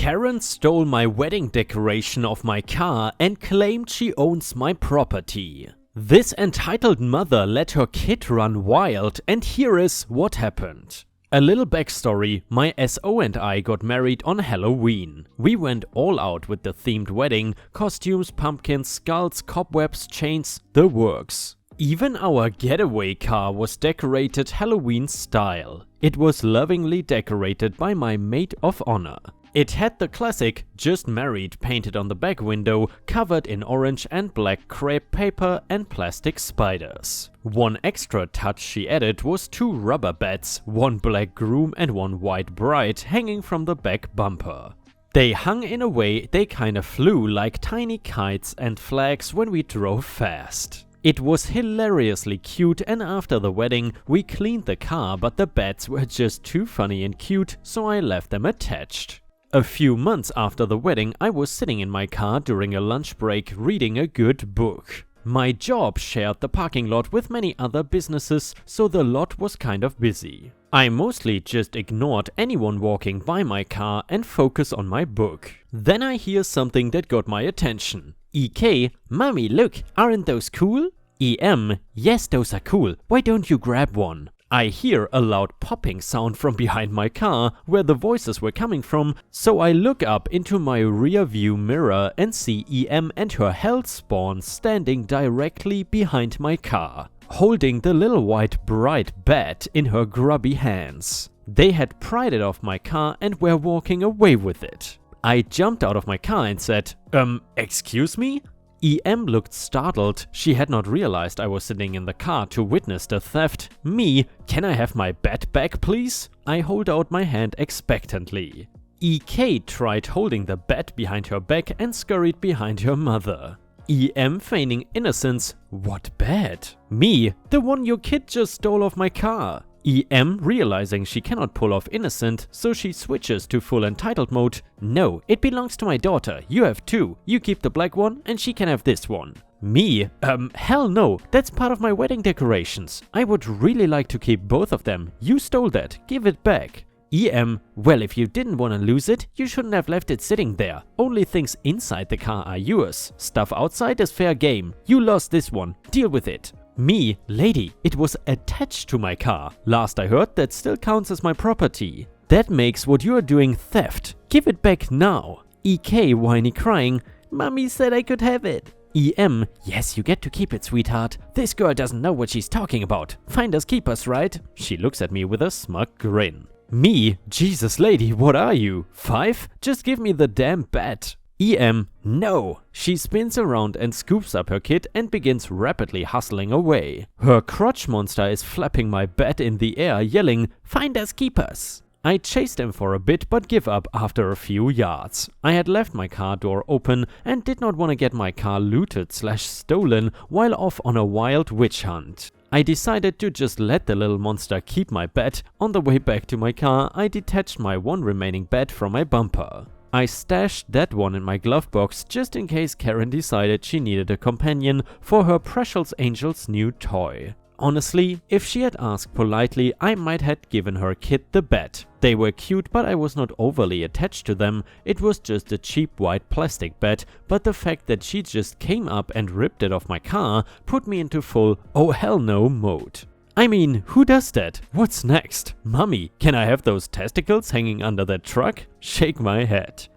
Karen stole my wedding decoration of my car and claimed she owns my property. This entitled mother let her kid run wild, and here is what happened. A little backstory: my SO and I got married on Halloween. We went all out with the themed wedding: costumes, pumpkins, skulls, cobwebs, chains, the works. Even our getaway car was decorated Halloween style. It was lovingly decorated by my maid of honor. It had the classic "just married" painted on the back window, covered in orange and black crepe paper and plastic spiders. One extra touch she added was 2 rubber beds, one black groom and one white bride, hanging from the back bumper. They hung in a way they kinda flew like tiny kites and flags when we drove fast. It was hilariously cute, and after the wedding we cleaned the car, but the beds were just too funny and cute, so I left them attached. A few months after the wedding, I was sitting in my car during a lunch break reading a good book. My job shared the parking lot with many other businesses, so the lot was kind of busy. I mostly just ignored anyone walking by my car and focused on my book. Then I hear something that got my attention. EK, "Mommy, look, aren't those cool?" EM, "Yes, those are cool. Why don't you grab one?" I hear a loud popping sound from behind my car, where the voices were coming from, so I look up into my rear view mirror and see EM and her hellspawn standing directly behind my car, holding the little white bride bat in her grubby hands. They had pried it off my car and were walking away with it. I jumped out of my car and said, excuse me?" EM looked startled. She had not realized I was sitting in the car to witness the theft. Me, "Can I have my bat back, please?" I hold out my hand expectantly. EK tried holding the bat behind her back and scurried behind her mother. EM feigning innocence, "What bat?" Me, "The one your kid just stole off my car." EM realizing she cannot pull off innocent, so she switches to full entitled mode. "No, it belongs to my daughter. You have 2. You keep the black one and she can have this one." Me, hell no, that's part of my wedding decorations. I would really like to keep both of them. You stole that. Give it back." EM, "Well, if you didn't want to lose it, you shouldn't have left it sitting there. Only things inside the car are yours. Stuff outside is fair game. You lost this one. Deal with it." Me, "Lady, it was attached to my car. Last I heard, that still counts as my property. That makes what you are doing theft. Give it back now." EK whiny crying, "Mommy said I could have it." EM, "Yes, you get to keep it, sweetheart. This girl doesn't know what she's talking about. Finders keepers, right?" She looks at me with a smug grin. Me, "Jesus lady, what are you? 5? Just give me the damn bat." EM, "No." She spins around and scoops up her kid and begins rapidly hustling away. Her crotch monster is flapping my bat in the air, yelling, "Finders keepers." I chased him for a bit but give up after a few yards. I had left my car door open and did not want to get my car looted/stolen while off on a wild witch hunt. I decided to just let the little monster keep my bat. On the way back to my car, I detached my one remaining bat from my bumper. I stashed that one in my glove box just in case Karen decided she needed a companion for her precious angel's new toy. Honestly, if she had asked politely, I might have given her kid the bat. They were cute, but I was not overly attached to them. It was just a cheap white plastic bat, but the fact that she just came up and ripped it off my car put me into full "oh hell no" mode. I mean, who does that? What's next? "Mommy, can I have those testicles hanging under that truck?" Shake my head.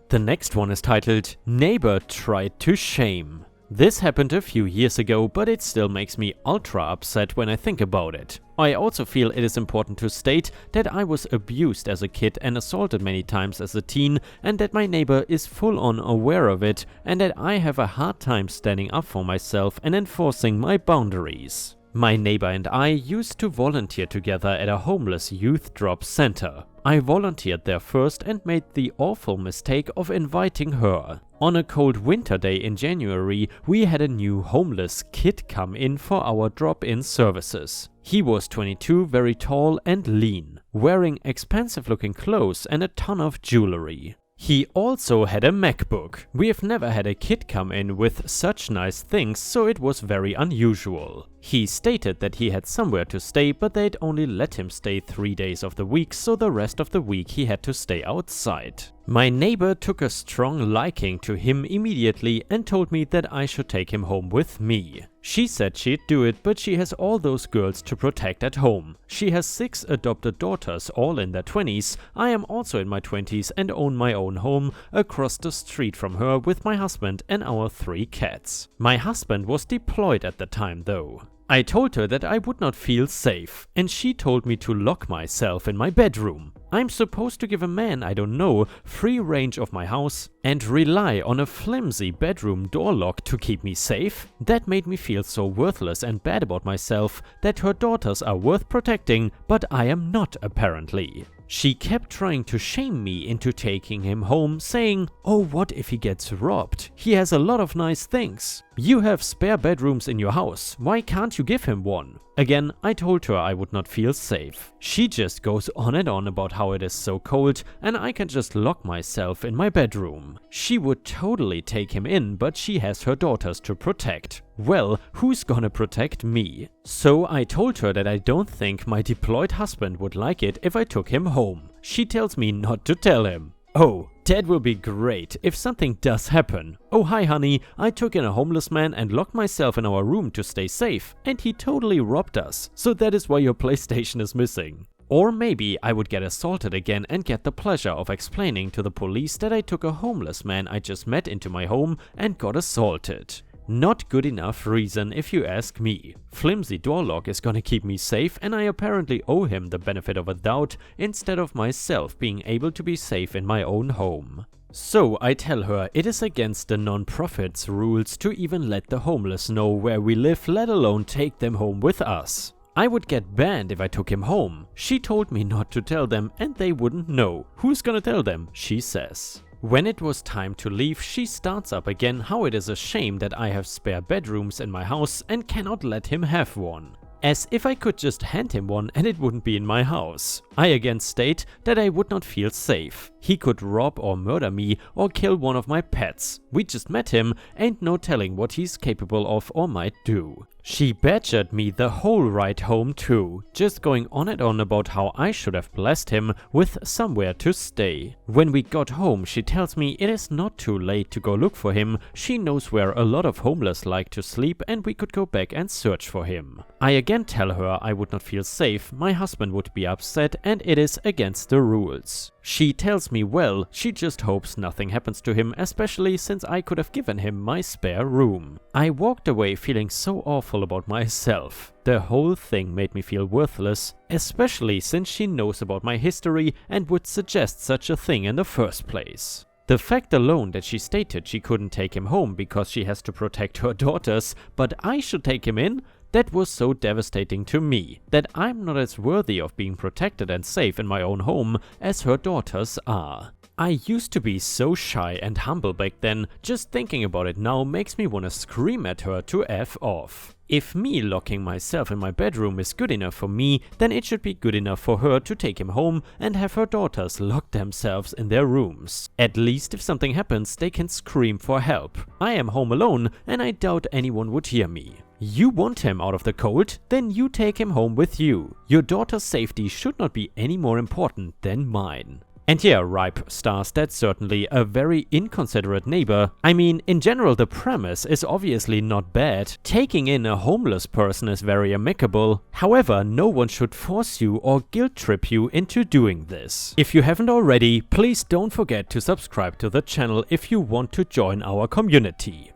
The next one is titled "Neighbor Tried to Shame." This happened a few years ago, but it still makes me ultra upset when I think about it. I also feel it is important to state that I was abused as a kid and assaulted many times as a teen, and that my neighbor is full on aware of it, and that I have a hard time standing up for myself and enforcing my boundaries. My neighbor and I used to volunteer together at a homeless youth drop center. I volunteered there first and made the awful mistake of inviting her. On a cold winter day in January, we had a new homeless kid come in for our drop-in services. He was 22, very tall and lean, wearing expensive looking clothes and a ton of jewelry. He also had a MacBook. We have never had a kid come in with such nice things, so it was very unusual. He stated that he had somewhere to stay, but they'd only let him stay 3 days of the week, so the rest of the week he had to stay outside. My neighbor took a strong liking to him immediately and told me that I should take him home with me. She said she'd do it, but she has all those girls to protect at home. She has 6 adopted daughters, all in their 20s. I am also in my 20s and own my own home across the street from her with my husband and our 3 cats. My husband was deployed at the time though. I told her that I would not feel safe, and she told me to lock myself in my bedroom. I'm supposed to give a man I don't know free range of my house and rely on a flimsy bedroom door lock to keep me safe? That made me feel so worthless and bad about myself that her daughters are worth protecting, but I am not apparently. She kept trying to shame me into taking him home, saying, "Oh, what if he gets robbed? He has a lot of nice things. You have spare bedrooms in your house. Why can't you give him one?" Again, I told her I would not feel safe. She just goes on and on about how it is so cold and I can just lock myself in my bedroom. She would totally take him in, but she has her daughters to protect. Well, who's gonna protect me? So I told her that I don't think my deployed husband would like it if I took him home. She tells me not to tell him. Oh, that will be great if something does happen. Oh hi honey, I took in a homeless man and locked myself in our room to stay safe, and he totally robbed us, so that is why your PlayStation is missing. Or maybe I would get assaulted again and get the pleasure of explaining to the police that I took a homeless man I just met into my home and got assaulted. Not good enough reason if you ask me. Flimsy door lock is gonna keep me safe, and I apparently owe him the benefit of a doubt instead of myself being able to be safe in my own home. So I tell her it is against the non-profit's rules to even let the homeless know where we live, let alone take them home with us. I would get banned if I took him home. She told me not to tell them and they wouldn't know. Who's gonna tell them? She says. When it was time to leave, she starts up again how it is a shame that I have spare bedrooms in my house and cannot let him have one. As if I could just hand him one and it wouldn't be in my house. I again state that I would not feel safe. He could rob or murder me or kill one of my pets. We just met him, ain't no telling what he's capable of or might do. She badgered me the whole ride home too, just going on and on about how I should have blessed him with somewhere to stay. When we got home, she tells me it is not too late to go look for him. She knows where a lot of homeless like to sleep and we could go back and search for him. I again tell her I would not feel safe, my husband would be upset and it is against the rules. She tells me well, she just hopes nothing happens to him, especially since I could have given him my spare room. I walked away feeling so awful about myself. The whole thing made me feel worthless, especially since she knows about my history and would suggest such a thing in the first place. The fact alone that she stated she couldn't take him home because she has to protect her daughters, but I should take him in? That was so devastating to me, that I'm not as worthy of being protected and safe in my own home as her daughters are. I used to be so shy and humble back then, just thinking about it now makes me wanna scream at her to F off. If me locking myself in my bedroom is good enough for me, then it should be good enough for her to take him home and have her daughters lock themselves in their rooms. At least if something happens, they can scream for help. I am home alone and I doubt anyone would hear me. You want him out of the cold? Then you take him home with you. Your daughter's safety should not be any more important than mine. And yeah, Ripe stars, that's certainly a very inconsiderate neighbor. I mean, in general the premise is obviously not bad. Taking in a homeless person is very amicable. However, no one should force you or guilt trip you into doing this. If you haven't already, please don't forget to subscribe to the channel if you want to join our community.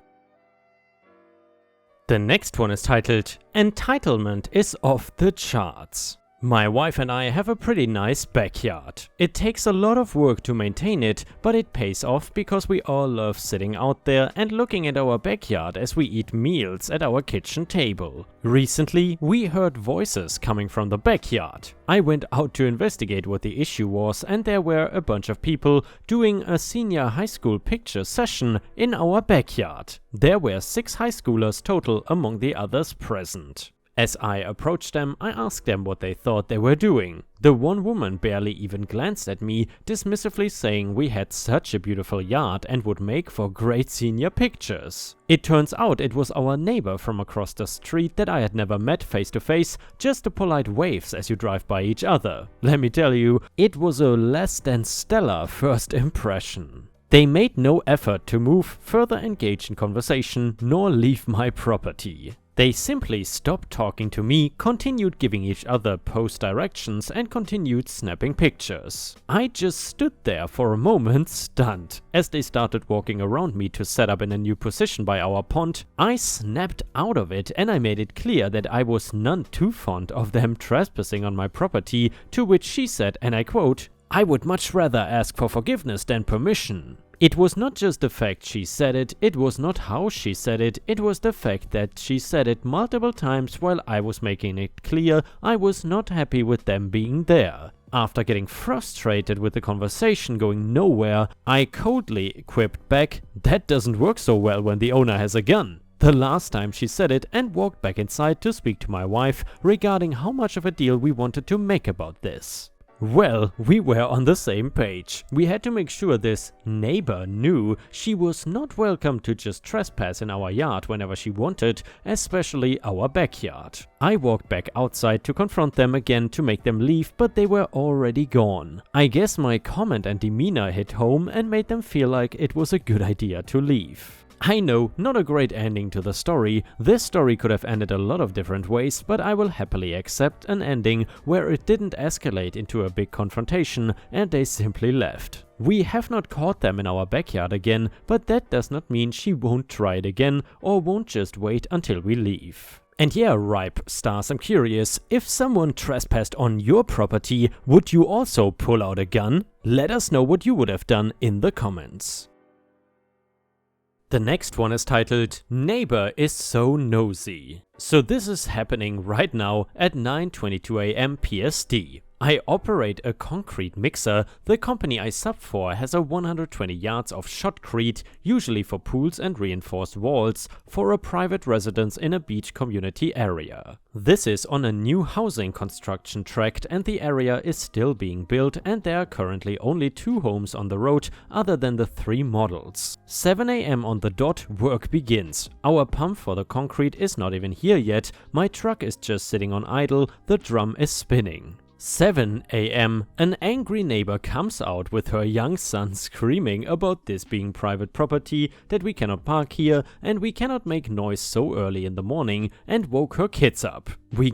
The next one is titled, "Entitlement is off the charts." My wife and I have a pretty nice backyard. It takes a lot of work to maintain it, but it pays off because we all love sitting out there and looking at our backyard as we eat meals at our kitchen table. Recently, we heard voices coming from the backyard. I went out to investigate what the issue was, and there were a bunch of people doing a senior high school picture session in our backyard. There were 6 high schoolers total among the others present. As I approached them, I asked them what they thought they were doing. The one woman barely even glanced at me, dismissively saying we had such a beautiful yard and would make for great senior pictures. It turns out it was our neighbor from across the street that I had never met face to face, just the polite waves as you drive by each other. Let me tell you, it was a less than stellar first impression. They made no effort to move, further engage in conversation, nor leave my property. They simply stopped talking to me, continued giving each other pose directions, and continued snapping pictures. I just stood there for a moment, stunned. As they started walking around me to set up in a new position by our pond, I snapped out of it and I made it clear that I was none too fond of them trespassing on my property, to which she said, and I quote, "I would much rather ask for forgiveness than permission." It was not just the fact she said it was not how she said it was the fact that she said it multiple times while I was making it clear I was not happy with them being there. After getting frustrated with the conversation going nowhere, I coldly quipped back, "That doesn't work so well when the owner has a gun." The last time she said it, and walked back inside to speak to my wife regarding how much of a deal we wanted to make about this. Well, we were on the same page. We had to make sure this neighbor knew she was not welcome to just trespass in our yard whenever she wanted, especially our backyard. I walked back outside to confront them again to make them leave, but they were already gone. I guess my comment and demeanor hit home and made them feel like it was a good idea to leave. I know, not a great ending to the story. This story could have ended a lot of different ways, but I will happily accept an ending where it didn't escalate into a big confrontation and they simply left. We have not caught them in our backyard again, but that does not mean she won't try it again or won't just wait until we leave. And yeah, Ripe Stars, I'm curious, if someone trespassed on your property, would you also pull out a gun? Let us know what you would have done in the comments. The next one is titled, "Neighbor is so nosy." So this is happening right now at 9:22 AM PST. I operate a concrete mixer. The company I sub for has a 120 yards of shotcrete, usually for pools and reinforced walls, for a private residence in a beach community area. This is on a new housing construction tract and the area is still being built and there are currently only 2 homes on the road other than the 3 models. 7 AM on the dot, work begins. Our pump for the concrete is not even here yet, my truck is just sitting on idle, the drum is spinning. 7 AM, an angry neighbor comes out with her young son screaming about this being private property, that we cannot park here and we cannot make noise so early in the morning, and woke her kids up. We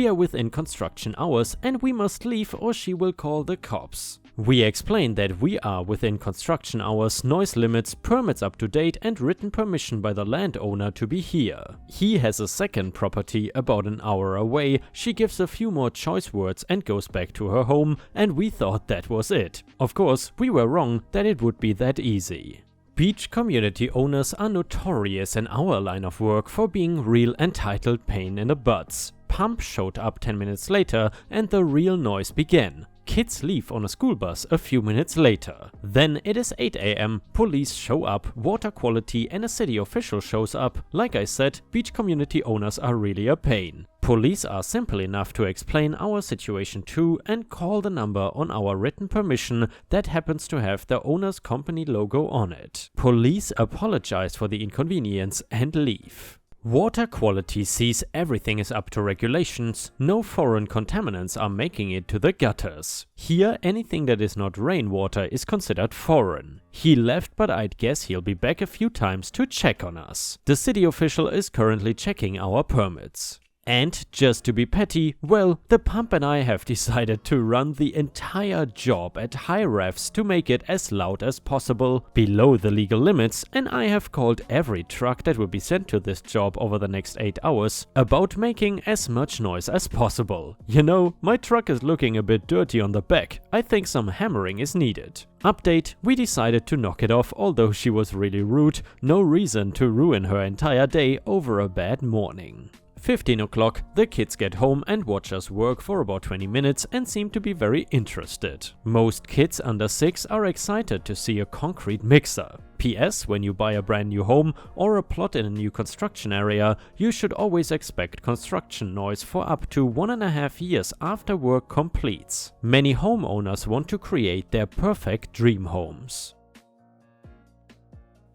are within construction hours and we must leave or she will call the cops. We explained that we are within construction hours, noise limits, permits up to date and written permission by the landowner to be here. He has a second property about an hour away, she gives a few more choice words and goes back to her home, and we thought that was it. Of course, we were wrong that it would be that easy. Beach community owners are notorious in our line of work for being real entitled pain in the butts. Pump showed up 10 minutes later and the real noise began. Kids leave on a school bus a few minutes later. Then it is 8 AM, police show up, water quality and a city official shows up. Like I said, beach community owners are really a pain. Police are simple enough to explain our situation too and call the number on our written permission that happens to have the owner's company logo on it. Police apologize for the inconvenience and leave. Water quality sees everything is up to regulations, no foreign contaminants are making it to the gutters. Here anything that is not rainwater is considered foreign. He left, but I'd guess he'll be back a few times to check on us. The city official is currently checking our permits. And just to be petty, well, the pump and I have decided to run the entire job at high revs to make it as loud as possible, below the legal limits, and I have called every truck that will be sent to this job over the next 8 hours about making as much noise as possible. You know, my truck is looking a bit dirty on the back, I think some hammering is needed. Update, we decided to knock it off, although she was really rude, no reason to ruin her entire day over a bad morning. 15 o'clock, the kids get home and watch us work for about 20 minutes and seem to be very interested. Most kids under 6 are excited to see a concrete mixer. PS, when you buy a brand new home or a plot in a new construction area, you should always expect construction noise for up to 1.5 years after work completes. Many homeowners want to create their perfect dream homes.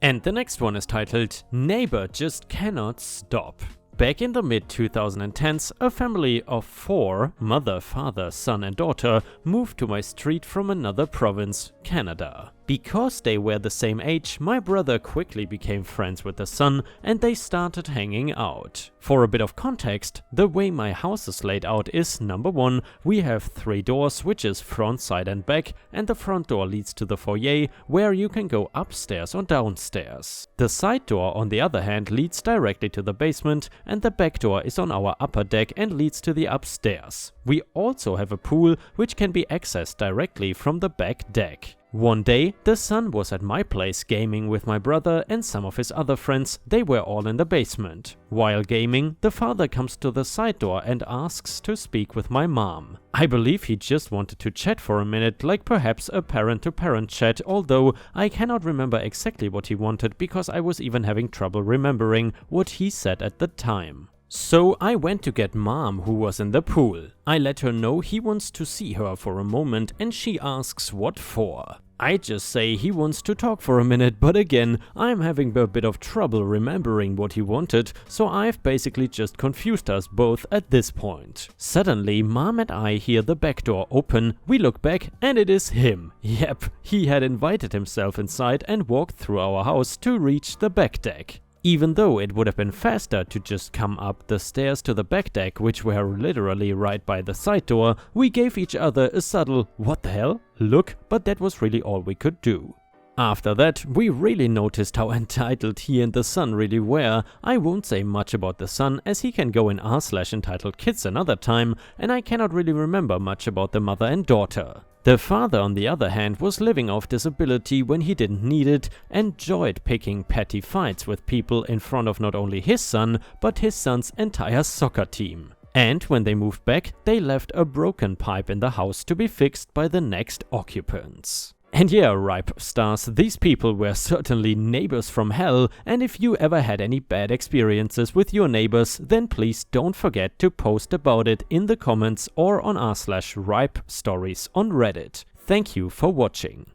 And the next one is titled Neighbor Just Cannot Stop. Back in the mid-2010s, a family of 4, mother, father, son and daughter, moved to my street from another province, Canada. Because they were the same age, my brother quickly became friends with the son and they started hanging out. For a bit of context, the way my house is laid out is: number 1, we have 3 doors, which is front, side and back, and the front door leads to the foyer, where you can go upstairs or downstairs. The side door, on the other hand, leads directly to the basement, and the back door is on our upper deck and leads to the upstairs. We also have a pool, which can be accessed directly from the back deck. One day, the son was at my place gaming with my brother and some of his other friends. They were all in the basement. While gaming, the father comes to the side door and asks to speak with my mom. I believe he just wanted to chat for a minute, like perhaps a parent-to-parent chat, although I cannot remember exactly what he wanted because I was even having trouble remembering what he said at the time. So I went to get mom, who was in the pool. I let her know he wants to see her for a moment and she asks what for. I just say he wants to talk for a minute, but again, I'm having a bit of trouble remembering what he wanted, so I've basically just confused us both at this point. Suddenly, mom and I hear the back door open, we look back and it is him. Yep, he had invited himself inside and walked through our house to reach the back deck. Even though it would have been faster to just come up the stairs to the back deck, which were literally right by the side door, we gave each other a subtle "what the hell?" look, but that was really all we could do. After that, we really noticed how entitled he and the son really were. I won't say much about the son, as he can go in r/entitled kids another time, and I cannot really remember much about the mother and daughter. The father, on the other hand, was living off disability when he didn't need it, enjoyed picking petty fights with people in front of not only his son, but his son's entire soccer team. And when they moved back, they left a broken pipe in the house to be fixed by the next occupants. And yeah, ripe stars, these people were certainly neighbors from hell, and if you ever had any bad experiences with your neighbors, then please don't forget to post about it in the comments or on r/ripe stories on Reddit. Thank you for watching.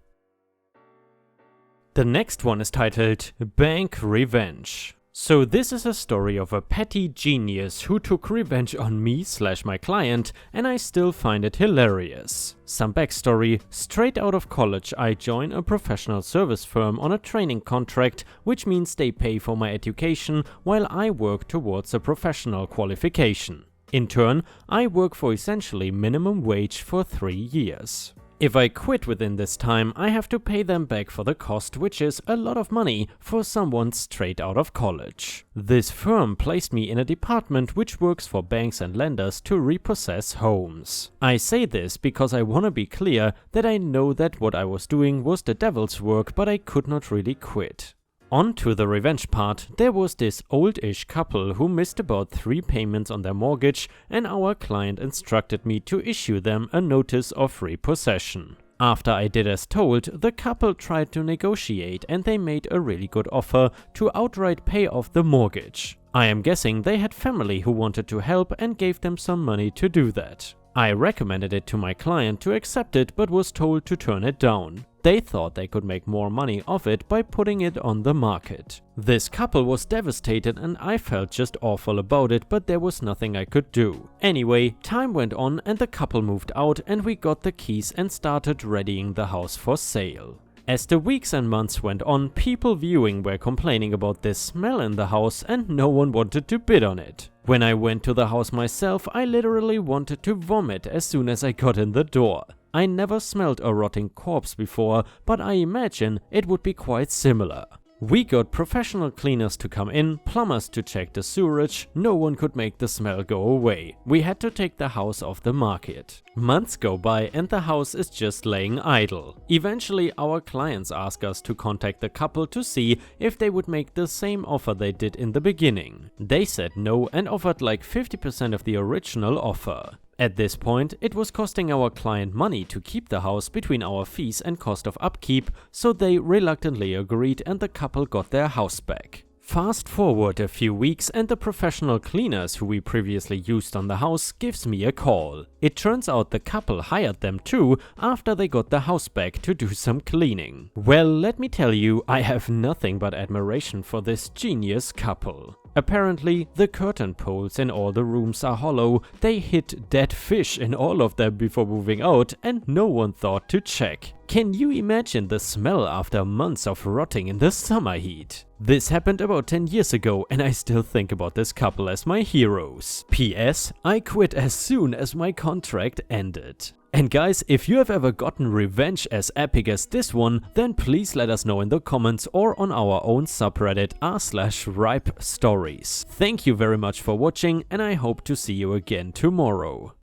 The next one is titled Bank Revenge. So this is a story of a petty genius who took revenge on me/my client, and I still find it hilarious. Some backstory: straight out of college I join a professional service firm on a training contract, which means they pay for my education while I work towards a professional qualification. In turn, I work for essentially minimum wage for 3 years. If I quit within this time, I have to pay them back for the cost, which is a lot of money for someone straight out of college. This firm placed me in a department which works for banks and lenders to repossess homes. I say this because I wanna be clear that I know that what I was doing was the devil's work, but I could not really quit. On to the revenge part. There was this old-ish couple who missed about 3 payments on their mortgage, and our client instructed me to issue them a notice of repossession. After I did as told, the couple tried to negotiate and they made a really good offer to outright pay off the mortgage. I am guessing they had family who wanted to help and gave them some money to do that. I recommended it to my client to accept it, but was told to turn it down. They thought they could make more money off it by putting it on the market. This couple was devastated and I felt just awful about it, but there was nothing I could do. Anyway, time went on and the couple moved out and we got the keys and started readying the house for sale. As the weeks and months went on, people viewing were complaining about this smell in the house and no one wanted to bid on it. When I went to the house myself, I literally wanted to vomit as soon as I got in the door. I never smelled a rotting corpse before, but I imagine it would be quite similar. We got professional cleaners to come in, plumbers to check the sewerage. No one could make the smell go away. We had to take the house off the market. Months go by and the house is just laying idle. Eventually our clients ask us to contact the couple to see if they would make the same offer they did in the beginning. They said no and offered like 50% of the original offer. At this point, it was costing our client money to keep the house between our fees and cost of upkeep, so they reluctantly agreed and the couple got their house back. Fast forward a few weeks and the professional cleaners who we previously used on the house gives me a call. It turns out the couple hired them too after they got the house back to do some cleaning. Well, let me tell you, I have nothing but admiration for this genius couple. Apparently, the curtain poles in all the rooms are hollow, they hid dead fish in all of them before moving out and no one thought to check. Can you imagine the smell after months of rotting in the summer heat? This happened about 10 years ago and I still think about this couple as my heroes. PS, I quit as soon as my contract ended. And guys, if you have ever gotten revenge as epic as this one, then please let us know in the comments or on our own subreddit r/ripe stories. Thank you very much for watching and I hope to see you again tomorrow.